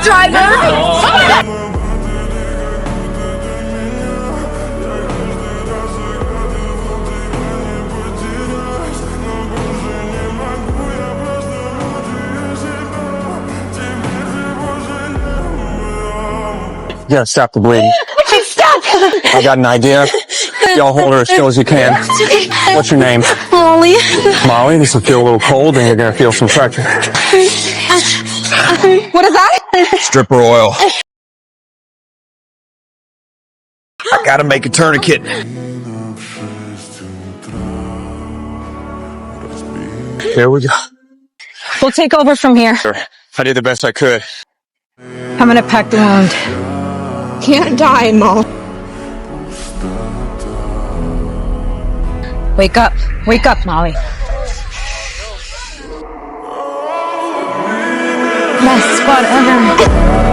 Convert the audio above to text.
driver! You gotta stop the bleeding. I can't stop! I got an idea. Y'all hold her as still as you can. What's your name? Molly. Molly, this will feel a little cold and you're gonna feel some pressure. What is that? Stripper oil. I gotta make a tourniquet. Here we go. We'll take over from here. I did the best I could. I'm gonna pack the wound. Can't die, Molly. Wake up. Wake up, Molly. Best spot ever.